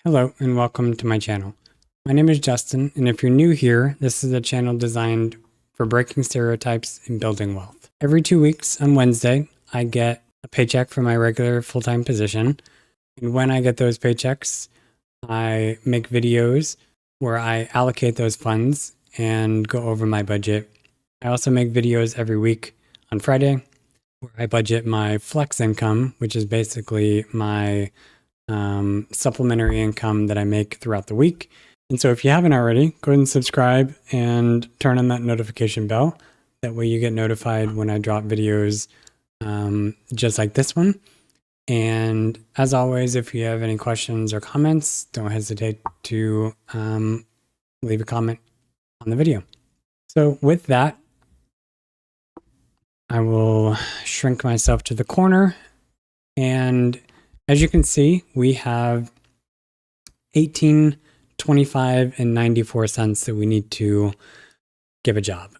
Hello and welcome to my channel. My name is Justin, and if you're new here, this is a channel designed for breaking stereotypes and building wealth. Every 2 weeks on Wednesday, I get a paycheck for my regular full-time position, and when I get those paychecks, I make videos where I allocate those funds and go over my budget. I also make videos every week on Friday where I budget my flex income, which is basically my supplementary income that I make throughout the week. And so if you haven't already, go ahead and subscribe and turn on that notification bell. That way you get notified when I drop videos just like this one. And as always, if you have any questions or comments, don't hesitate to leave a comment on the video. So with that, I will shrink myself to the corner, and as you can see, we have 18, 25, and 94 cents that we need to give a job.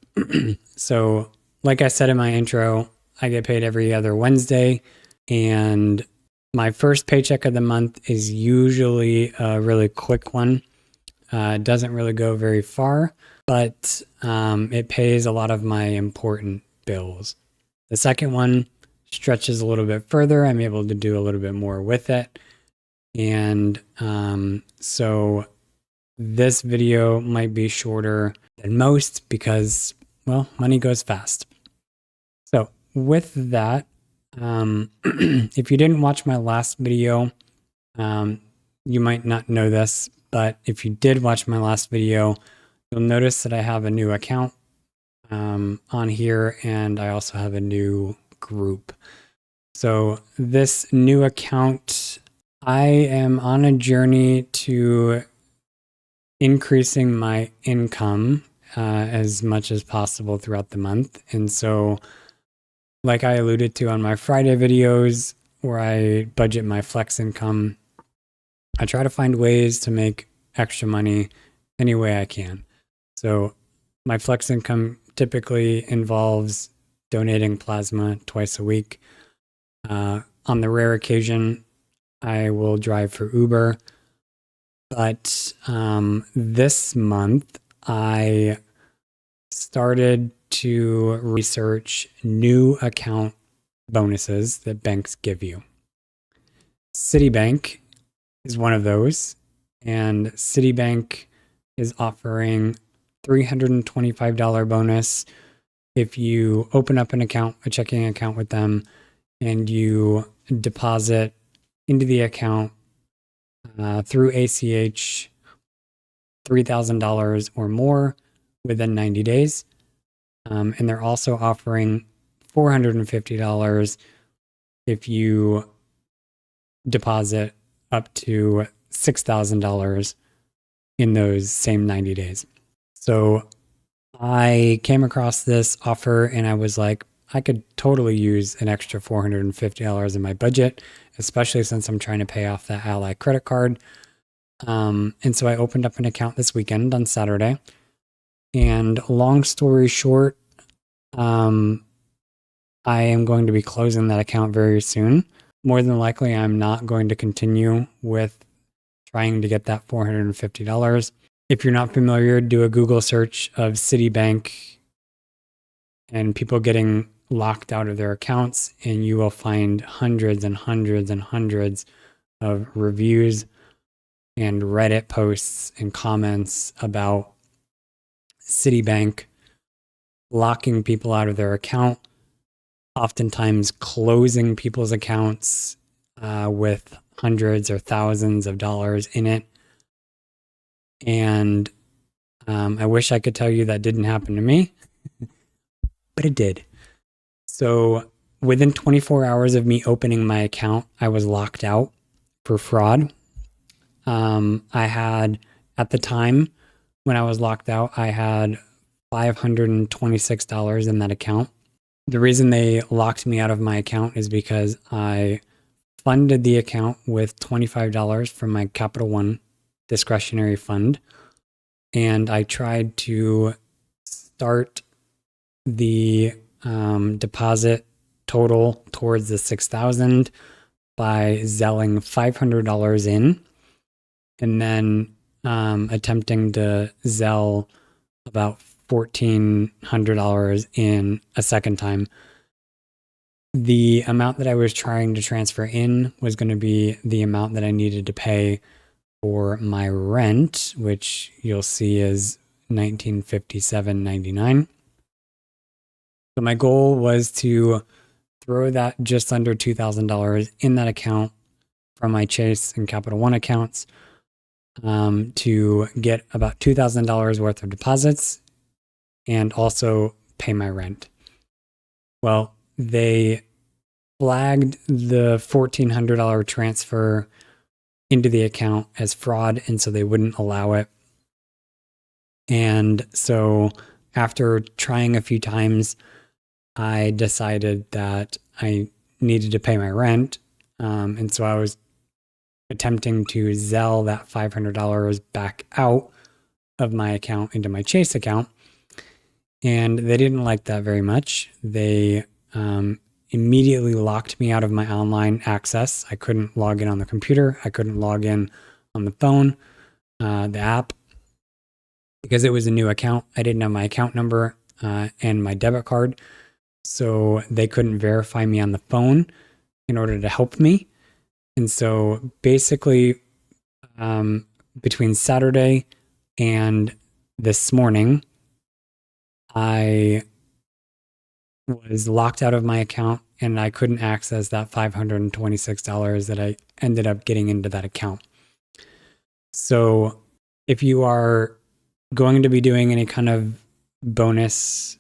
So like I said in my intro, I get paid every other Wednesday, and my first paycheck of the month is usually a really quick one. It doesn't really go very far, but it pays a lot of my important bills. The second one stretches a little bit further. I'm able to do a little bit more with it. And so this video might be shorter than most because, well, money goes fast. So with that, if you didn't watch my last video, you might not know this, but if you did watch my last video, you'll notice that I have a new account on here, and I also have a new group. So this new account, I am on a journey to increasing my income as much as possible throughout the month. And so like I alluded to on my Friday videos where I budget my flex income, I try to find ways to make extra money any way I can. So my flex income typically involves donating plasma twice a week. On the rare occasion, I will drive for Uber. But this month, I started to research new account bonuses that banks give you. Citibank is one of those, and Citibank is offering $325 bonus if you open up an account, a checking account with them, and you deposit into the account through ACH $3,000 or more within 90 days. And they're also offering $450 if you deposit up to $6,000 in those same 90 days. So I came across this offer and I was like, I could totally use an extra $450 in my budget, especially since I'm trying to pay off that Ally credit card. And so I opened up an account this weekend on Saturday. And long story short, I am going to be closing that account very soon. More than likely, I'm not going to continue with trying to get that $450. If you're not familiar, do a Google search of Citibank and people getting locked out of their accounts, and you will find hundreds and hundreds and hundreds of reviews and Reddit posts and comments about Citibank locking people out of their account, oftentimes closing people's accounts with hundreds or thousands of dollars in it. And I wish I could tell you that didn't happen to me, but it did. So within 24 hours of me opening my account, I was locked out for fraud. I had, at the time when I was locked out, I had $526 in that account. The reason they locked me out of my account is because I funded the account with $25 from my Capital One discretionary fund. And I tried to start the deposit total towards the $6,000 by Zelling $500 in. and then attempting to Zelle about $1,400 in a second time. The amount that I was trying to transfer in was going to be the amount that I needed to pay for my rent, which you'll see is $1,957.99. So my goal was to throw that just under $2,000 in that account from my Chase and Capital One accounts to get about $2,000 worth of deposits and also pay my rent. Well, they flagged the $1,400 transfer into the account as fraud, and so they wouldn't allow it. And so after trying a few times, I decided that I needed to pay my rent. And so I was attempting to Zelle that $500 back out of my account into my Chase account. And they didn't like that very much. They immediately locked me out of my online access. I couldn't log in on the computer. I couldn't log in on the phone, the app, because it was a new account. I didn't have my account number and my debit card. So they couldn't verify me on the phone in order to help me. And so basically, between Saturday and this morning, I was locked out of my account and I couldn't access that $526 that I ended up getting into that account. So if you are going to be doing any kind of bonus,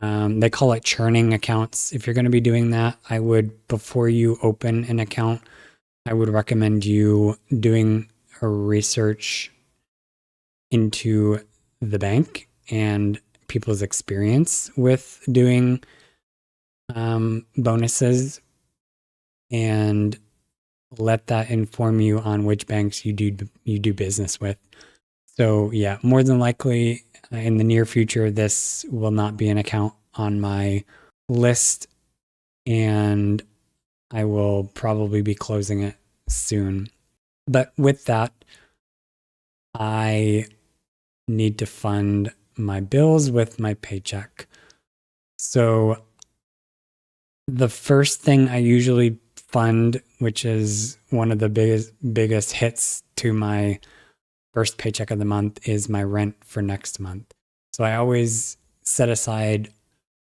they call it churning accounts. If you're going to be doing that, I would, before you open an account, I would recommend you doing a research into the bank and people's experience with doing bonuses, and let that inform you on which banks you do business with. So yeah, more than likely in the near future, this will not be an account on my list, and I will probably be closing it soon. But with that, I need to fund my bills with my paycheck. So the first thing I usually fund, which is one of the biggest hits to my first paycheck of the month, is my rent for next month. So I always set aside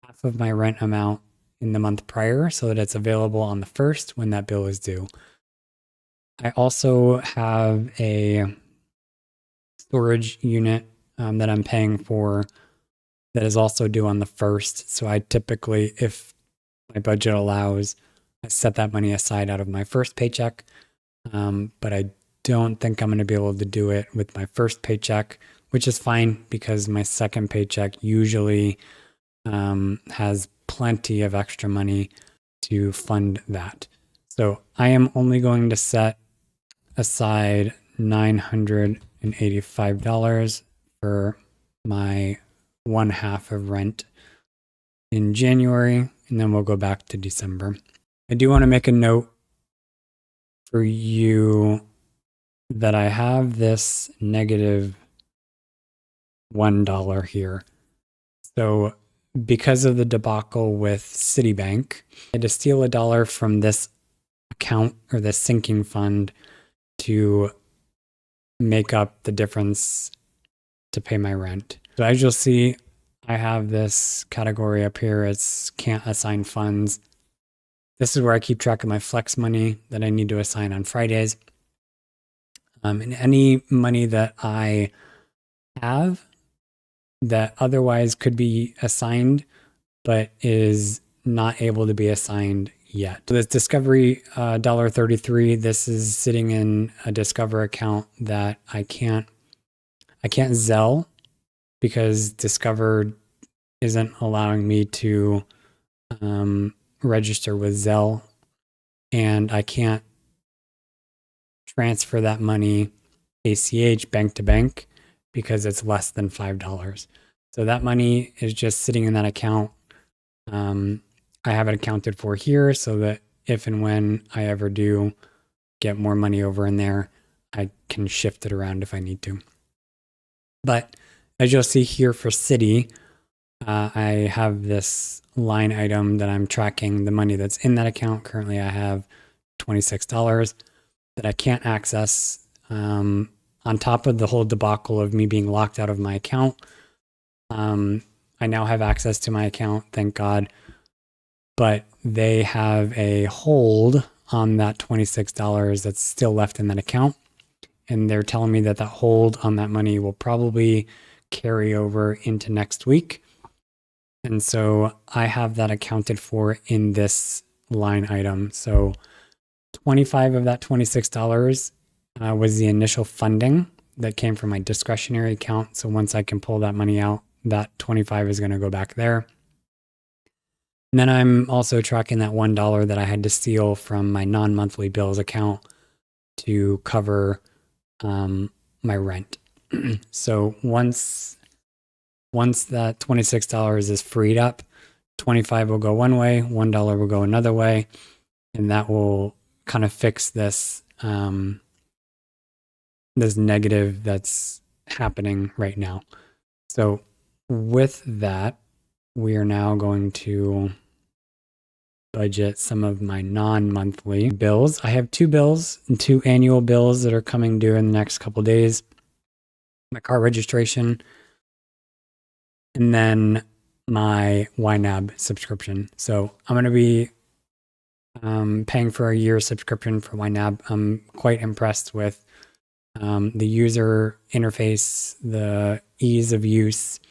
half of my rent amount in the month prior so that it's available on the first when that bill is due. I also have a storage unit that I'm paying for that is also due on the first. So I typically, if my budget allows, I set that money aside out of my first paycheck. But I don't think I'm going to be able to do it with my first paycheck, which is fine because my second paycheck usually has plenty of extra money to fund that. So I am only going to set aside $985 for my one half of rent in January, and then we'll go back to December. I do want to make a note for you that I have this negative $1 here. So because of the debacle with Citibank, I had to steal $1 from this account or this sinking fund to make up the difference to pay my rent. So as you'll see, I have this category up here. It's can't assign funds. This is where I keep track of my flex money that I need to assign on Fridays. And any money that I have that otherwise could be assigned, but is not able to be assigned yet. So this Discovery $1.33, this is sitting in a Discover account that I can't Zelle because Discover isn't allowing me to register with Zelle, and I can't transfer that money ACH bank to bank because it's less than $5. So that money is just sitting in that account. I have it accounted for here so that if and when I ever do get more money over in there, I can shift it around if I need to. But as you'll see here for Citi, I have this line item that I'm tracking the money that's in that account. Currently, I have $26 that I can't access. On top of the whole debacle of me being locked out of my account, I now have access to my account, thank God. But they have a hold on that $26 that's still left in that account. And they're telling me that that hold on that money will probably carry over into next week. And so I have that accounted for in this line item. So 25 of that $26 was the initial funding that came from my discretionary account. So once I can pull that money out, that 25 is going to go back there. And then I'm also tracking that $1 that I had to steal from my non-monthly bills account to cover my rent. So once that $26 is freed up, 25 will go one way, $1 will go another way, and that will kind of fix this this negative that's happening right now. So with that, we are now going to budget some of my non-monthly bills. I have two annual bills that are coming due in the next couple days. My car registration, and then my YNAB subscription. So I'm going to be paying for a year subscription for YNAB. I'm quite impressed with the user interface, the ease of use,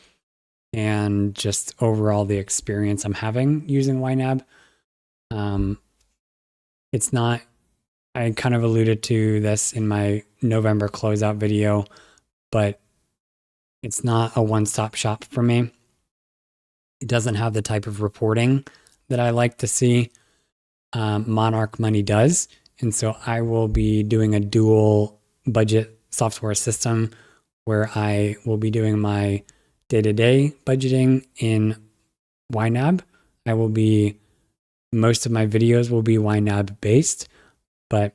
and just overall the experience I'm having using YNAB. It's not, I kind of alluded to this in my November closeout video, but it's not a one-stop shop for me. It doesn't have the type of reporting that I like to see. Monarch Money does. And so I will be doing a dual budget software system where I will be doing my day-to-day budgeting in YNAB. Most of my videos will be YNAB based, but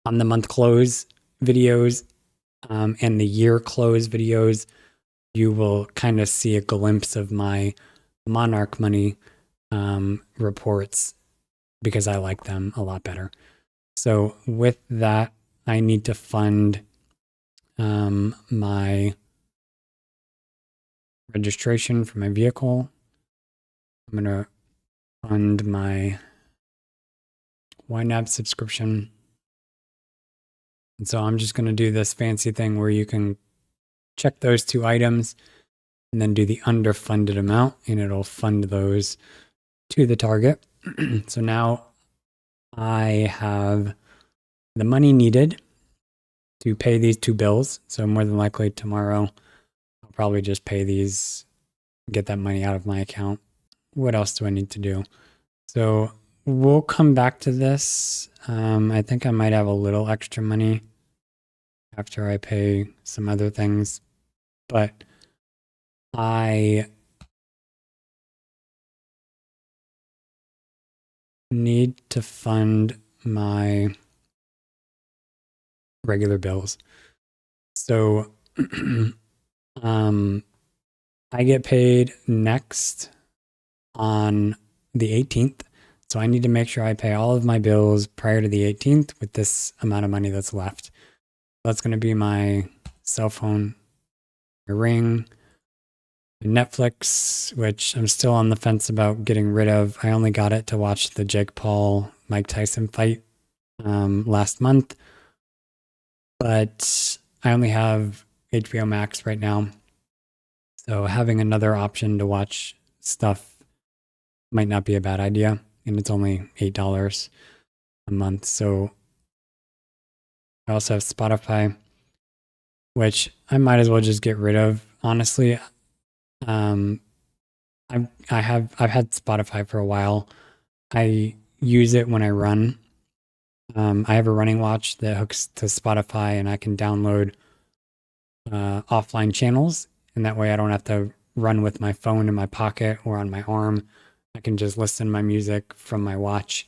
on the month close videos and the year close videos, you will kind of see a glimpse of my Monarch Money reports because I like them a lot better. So with that, I need to fund my registration for my vehicle. I'm going to fund my YNAB subscription. And so I'm just going to do this fancy thing where you can check those two items and then do the underfunded amount, and it'll fund those to the target. So now I have the money needed to pay these two bills. So more than likely tomorrow, I'll probably just pay these, get that money out of my account. What else do I need to do? So we'll come back to this. I think I might have a little extra money after I pay some other things, but I need to fund my regular bills. So I get paid next on the 18th. So I need to make sure I pay all of my bills prior to the 18th with this amount of money that's left. That's going to be my cell phone, my Ring, Netflix, which I'm still on the fence about getting rid of. I only got it to watch the Jake Paul Mike Tyson fight last month, but I only have HBO Max right now. So having another option to watch stuff might not be a bad idea, and it's only $8 a month. So I also have Spotify, which I might as well just get rid of. Honestly, I've had Spotify for a while. I use it when I run. I have a running watch that hooks to Spotify, and I can download offline channels, and that way I don't have to run with my phone in my pocket or on my arm. I can just listen to my music from my watch.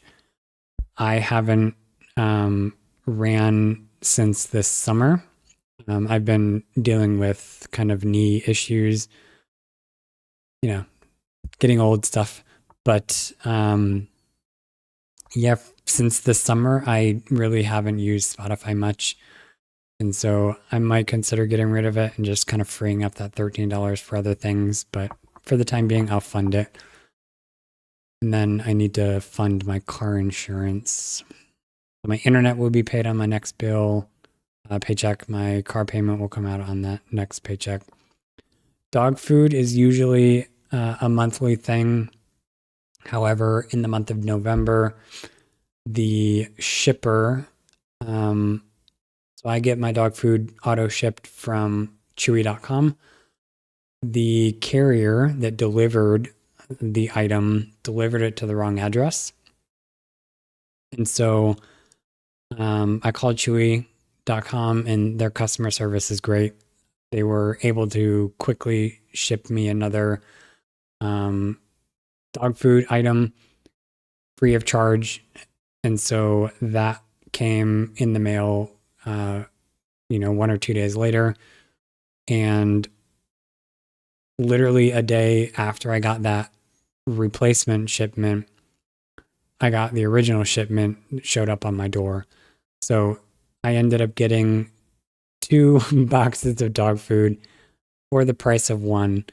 I haven't ran since this summer. I've been dealing with kind of knee issues, getting old stuff. But yeah, since this summer, I really haven't used Spotify much. And so I might consider getting rid of it and just kind of freeing up that $13 for other things. But for the time being, I'll fund it. And then I need to fund my car insurance. My internet will be paid on my next bill. Paycheck, my car payment will come out on that next paycheck. Dog food is usually a monthly thing. However, in the month of November, the shipper, so I get my dog food auto shipped from chewy.com. The carrier that delivered the item delivered it to the wrong address. And so I called chewy.com and their customer service is great. They were able to quickly ship me another dog food item free of charge. And so that came in the mail, 1 or 2 days later. And literally a day after I got that replacement shipment, I got the original shipment showed up on my door. So I ended up getting 2 boxes of dog food for the price of one.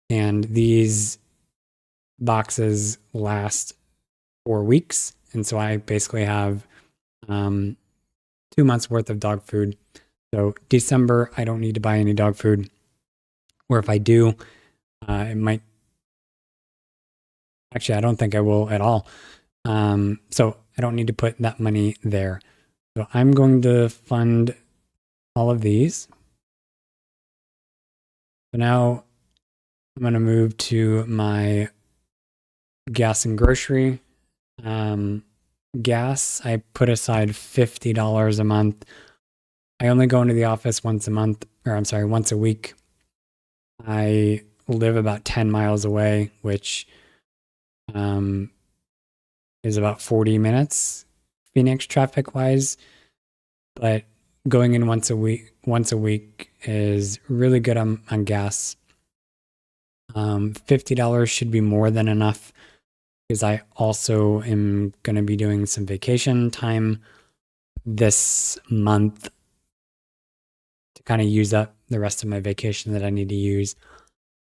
And these boxes last 4 weeks. And so I basically have 2 months worth of dog food. So December, I don't need to buy any dog food. Or if I do, it might. Actually, I don't think I will at all. So I don't need to put that money there. So I'm going to fund all of these. So now I'm going to move to my gas and grocery. Gas, I put aside $50 a month. I only go into the office once a week. I live about 10 miles away, which is about 40 minutes Phoenix traffic wise. But going in once a week is really good on gas. $50 should be more than enough because I also am going to be doing some vacation time this month to kind of use up the rest of my vacation that I need to use.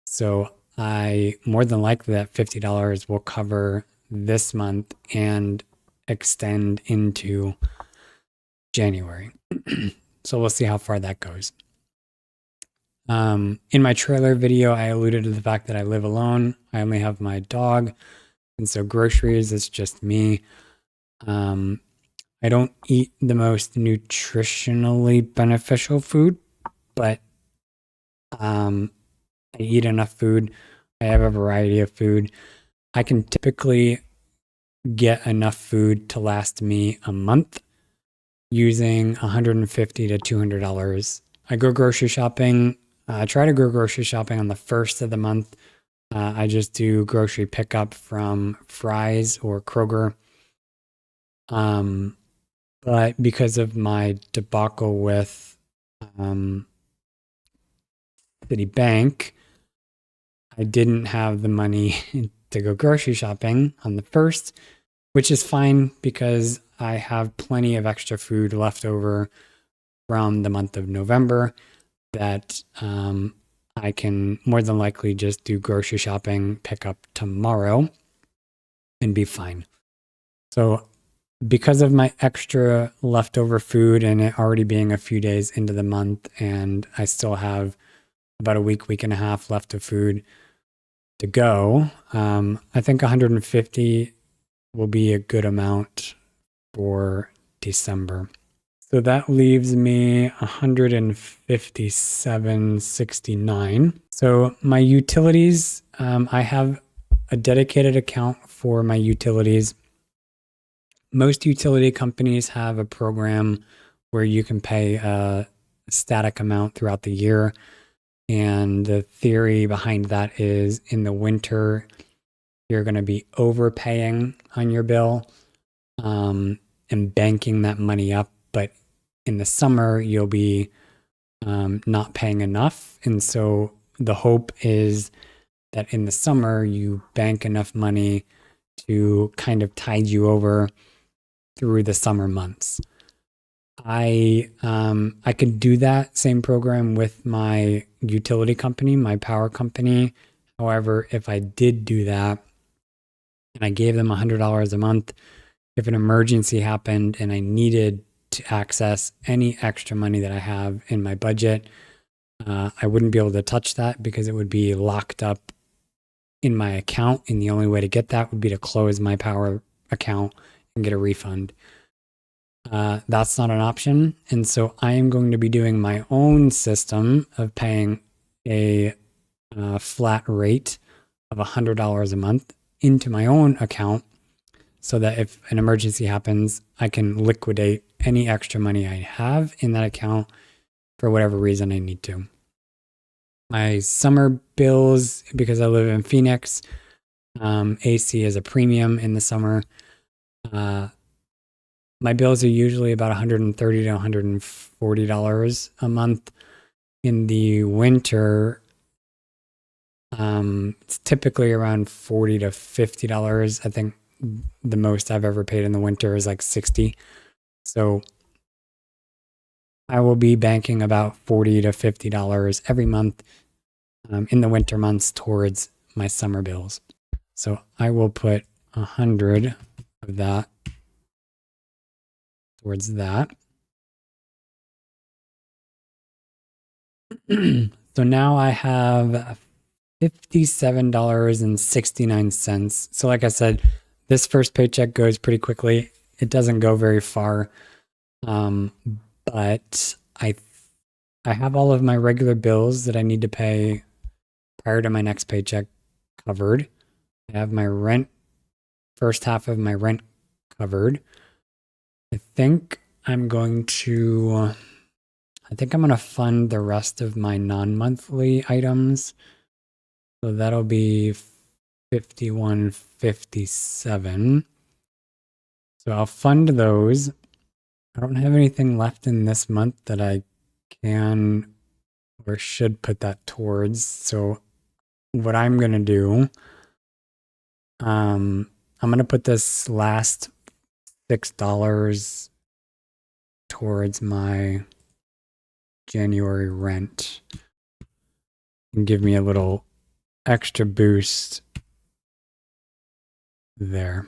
So I more than likely that $50 will cover this month and extend into January. So we'll see how far that goes. In my trailer video, I alluded to the fact that I live alone. I only have my dog. And so groceries, it's just me. I don't eat the most nutritionally beneficial food, but I eat enough food. I have a variety of food. I can typically get enough food to last me a month using $150 to $200. I go grocery shopping. I try to go grocery shopping on the first of the month. I just do grocery pickup from Fry's or Kroger. But because of my debacle with Citibank, I didn't have the money to go grocery shopping on the first, which is fine because I have plenty of extra food left over from the month of November that I can more than likely just do grocery shopping, pick up tomorrow, and be fine. So because of my extra leftover food and it already being a few days into the month, and I still have about a week and a half left of food to go, I think 150 will be a good amount for December. So that leaves me 157.69. So my utilities, I have a dedicated account for my utilities. Most utility companies have a program where you can pay a static amount throughout the year. And the theory behind that is in the winter, you're going to be overpaying on your bill and banking that money up. But in the summer, you'll be not paying enough. And so the hope is that in the summer, you bank enough money to kind of tide you over through the summer months. I could do that same program with my utility company, my power company. However, if I did do that and I gave them $100 a month, if an emergency happened and I needed to access any extra money that I have in my budget, I wouldn't be able to touch that because it would be locked up in my account. And the only way to get that would be to close my power account and get a refund. That's not an option. And so I am going to be doing my own system of paying a flat rate of $100 a month into my own account so that if an emergency happens, I can liquidate any extra money I have in that account for whatever reason I need to. My summer bills, because I live in Phoenix, AC is a premium in the summer. My bills are usually about $130 to $140 a month. In the winter, it's typically around $40 to $50. I think the most I've ever paid in the winter is like $60. So I will be banking about $40 to $50 every month in the winter months towards my summer bills. So I will put 100 of that towards that. So now I have $57.69. So like I said, this first paycheck goes pretty quickly. It doesn't go very far. But I have all of my regular bills that I need to pay prior to my next paycheck covered. I have my rent, first half of my rent covered. I think I'm going to fund the rest of my non-monthly items. So that'll be $51.57. So I'll fund those. I don't have anything left in this month that I can or should put that towards. So what I'm going to do, I'm going to put this last $6 towards my January rent and give me a little extra boost there.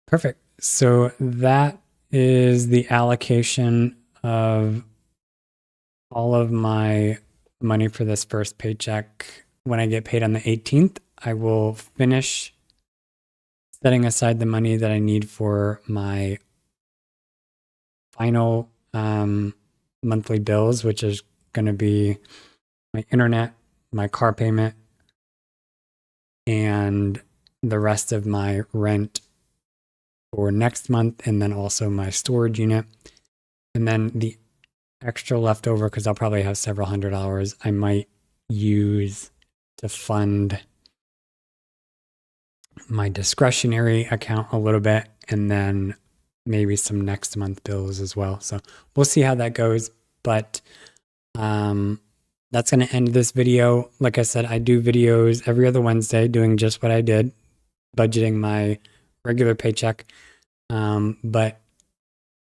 Perfect. So that is the allocation of all of my money for this first paycheck. When I get paid on the 18th, I will finish setting aside the money that I need for my final monthly bills, which is going to be my internet, my car payment, and the rest of my rent for next month, and then also my storage unit. And then the extra leftover, because I'll probably have several $100s, I might use to fund my discretionary account a little bit, and then maybe some next month bills as well. So we'll see how that goes. But that's going to end this video. Like I said, I do videos every other Wednesday doing just what I did, budgeting my regular paycheck. But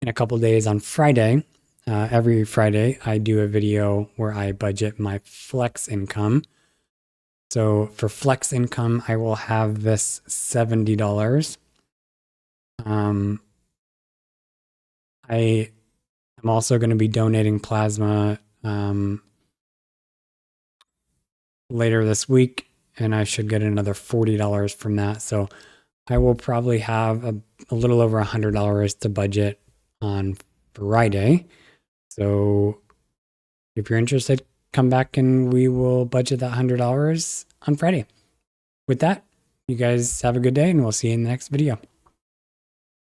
in a couple days on Friday, every Friday, I do a video where I budget my flex income. So for flex income, I will have this $70. I am also going to be donating plasma later this week, and I should get another $40 from that. So I will probably have a little over $100 to budget on Friday. So if you're interested, come back and we will budget that $100 on Friday. With that, you guys have a good day, and we'll see you in the next video.